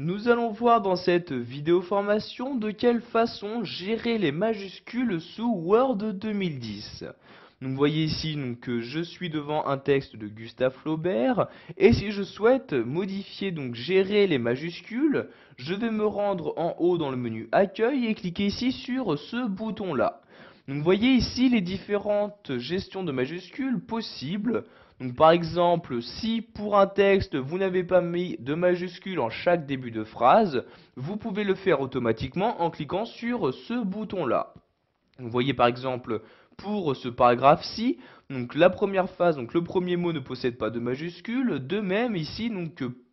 Nous allons voir dans cette vidéo formation de quelle façon gérer les majuscules sous Word 2010. Donc, vous voyez ici que je suis devant un texte de Gustave Flaubert et si je souhaite modifier gérer les majuscules, je vais me rendre en haut dans le menu Accueil et cliquer ici sur ce bouton là. Donc, vous voyez ici les différentes gestions de majuscules possibles. Donc, par exemple, si pour un texte vous n'avez pas mis de majuscules en chaque début de phrase, vous pouvez le faire automatiquement en cliquant sur ce bouton-là. Vous voyez par exemple pour ce paragraphe-ci, donc la première phrase, donc le premier mot ne possède pas de majuscules. De même ici,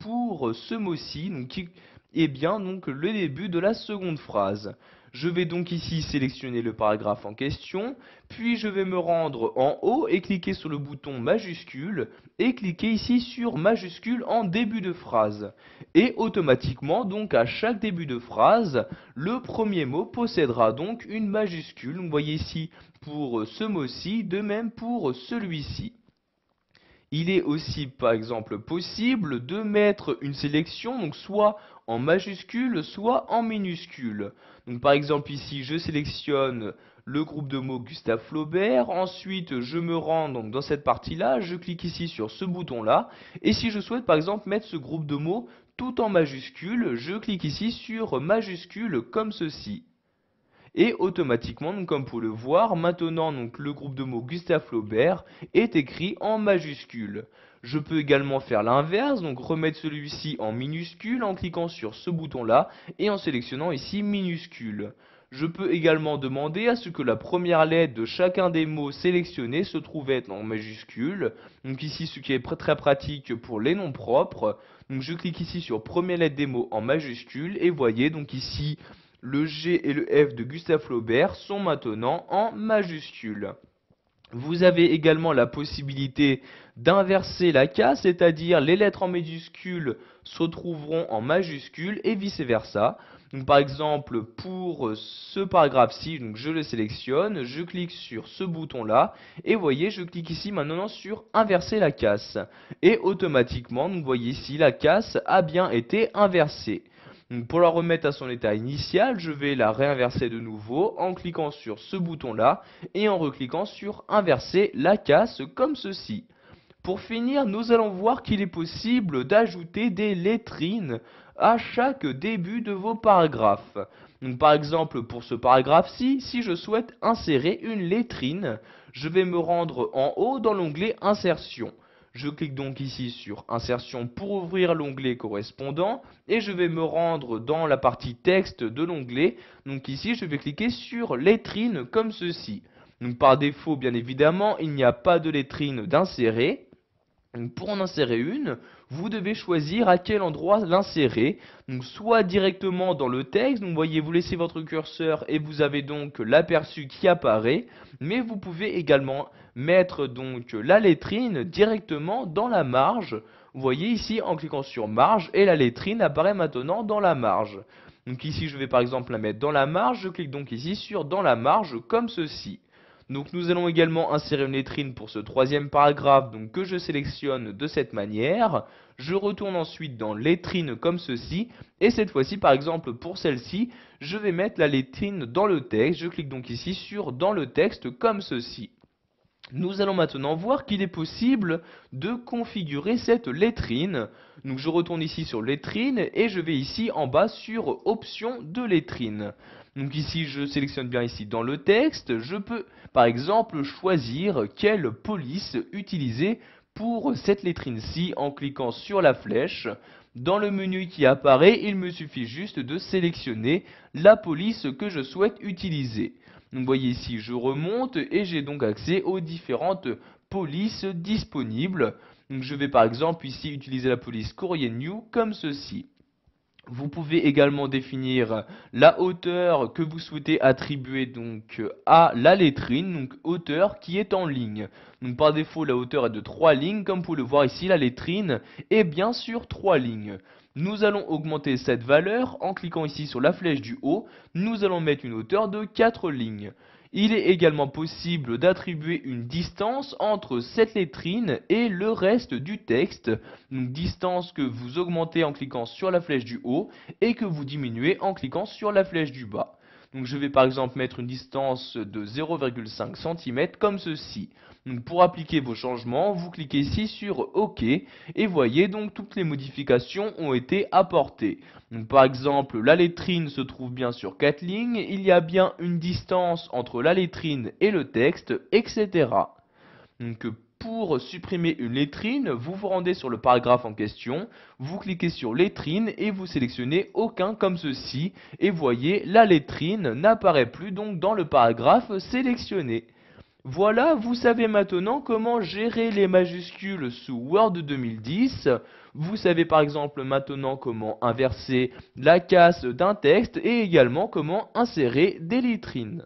pour ce mot-ci, qui est bien le début de la seconde phrase. Je vais donc ici sélectionner le paragraphe en question, puis je vais me rendre en haut et cliquer sur le bouton majuscule et cliquer ici sur majuscule en début de phrase. Et automatiquement, à chaque début de phrase, le premier mot possédera donc une majuscule. Vous voyez ici pour ce mot-ci, de même pour celui-ci. Il est aussi par exemple possible de mettre une sélection soit en majuscule soit en minuscule. Donc par exemple ici je sélectionne le groupe de mots Gustave Flaubert, ensuite je me rends dans cette partie là, je clique ici sur ce bouton là et si je souhaite par exemple mettre ce groupe de mots tout en majuscule, je clique ici sur majuscule comme ceci. Et automatiquement, comme vous pouvez le voir, maintenant le groupe de mots Gustave Flaubert est écrit en majuscule. Je peux également faire l'inverse, donc remettre celui-ci en minuscule en cliquant sur ce bouton-là et en sélectionnant ici minuscule. Je peux également demander à ce que la première lettre de chacun des mots sélectionnés se trouve être en majuscule. Donc ici, ce qui est très pratique pour les noms propres. Donc je clique ici sur première lettre des mots en majuscule et voyez ici le G et le F de Gustave Flaubert sont maintenant en majuscule. Vous avez également la possibilité d'inverser la case, c'est-à-dire les lettres en majuscule se trouveront en majuscule et vice-versa. Donc par exemple, pour ce paragraphe-ci, je le sélectionne, je clique sur ce bouton-là, et vous voyez, je clique ici maintenant sur inverser la case. Et automatiquement, vous voyez ici, la case a bien été inversée. Donc pour la remettre à son état initial, je vais la réinverser de nouveau en cliquant sur ce bouton-là et en recliquant sur inverser la case comme ceci. Pour finir, nous allons voir qu'il est possible d'ajouter des lettrines à chaque début de vos paragraphes. Donc par exemple, pour ce paragraphe-ci, si je souhaite insérer une lettrine, je vais me rendre en haut dans l'onglet Insertion. Je clique donc ici sur Insertion pour ouvrir l'onglet correspondant et je vais me rendre dans la partie texte de l'onglet. Donc ici, je vais cliquer sur lettrine comme ceci. Donc par défaut, bien évidemment, il n'y a pas de lettrine d'insérer. Pour en insérer une, vous devez choisir à quel endroit l'insérer. Donc soit directement dans le texte, donc voyez, vous laissez votre curseur et vous avez donc l'aperçu qui apparaît. Mais vous pouvez également mettre la lettrine directement dans la marge. Vous voyez ici en cliquant sur marge et la lettrine apparaît maintenant dans la marge. Donc ici je vais par exemple la mettre dans la marge, je clique donc ici sur dans la marge comme ceci. Donc nous allons également insérer une lettrine pour ce troisième paragraphe que je sélectionne de cette manière. Je retourne ensuite dans lettrine comme ceci et cette fois-ci par exemple pour celle-ci je vais mettre la lettrine dans le texte. Je clique donc ici sur dans le texte comme ceci. Nous allons maintenant voir qu'il est possible de configurer cette lettrine. Donc je retourne ici sur lettrine et je vais ici en bas sur options de lettrine. Donc ici je sélectionne bien ici dans le texte, je peux par exemple choisir quelle police utiliser pour cette lettrine-ci en cliquant sur la flèche. Dans le menu qui apparaît, il me suffit juste de sélectionner la police que je souhaite utiliser. Donc vous voyez ici, je remonte et j'ai donc accès aux différentes polices disponibles. Donc je vais par exemple ici utiliser la police Courrier New comme ceci. Vous pouvez également définir la hauteur que vous souhaitez attribuer à la lettrine, donc hauteur qui est en ligne. Donc par défaut la hauteur est de 3 lignes, comme vous pouvez le voir ici la lettrine est bien sûr 3 lignes. Nous allons augmenter cette valeur en cliquant ici sur la flèche du haut, nous allons mettre une hauteur de 4 lignes. Il est également possible d'attribuer une distance entre cette lettrine et le reste du texte, donc distance que vous augmentez en cliquant sur la flèche du haut et que vous diminuez en cliquant sur la flèche du bas. Donc je vais par exemple mettre une distance de 0,5 cm comme ceci. Donc pour appliquer vos changements, vous cliquez ici sur OK et voyez donc toutes les modifications ont été apportées. Donc par exemple, la lettrine se trouve bien sur 4 lignes, il y a bien une distance entre la lettrine et le texte, etc. Donc pour supprimer une lettrine, vous vous rendez sur le paragraphe en question, vous cliquez sur lettrine et vous sélectionnez aucun comme ceci et voyez la lettrine n'apparaît plus donc dans le paragraphe sélectionné. Voilà, vous savez maintenant comment gérer les majuscules sous Word 2010. Vous savez par exemple maintenant comment inverser la casse d'un texte et également comment insérer des lettrines.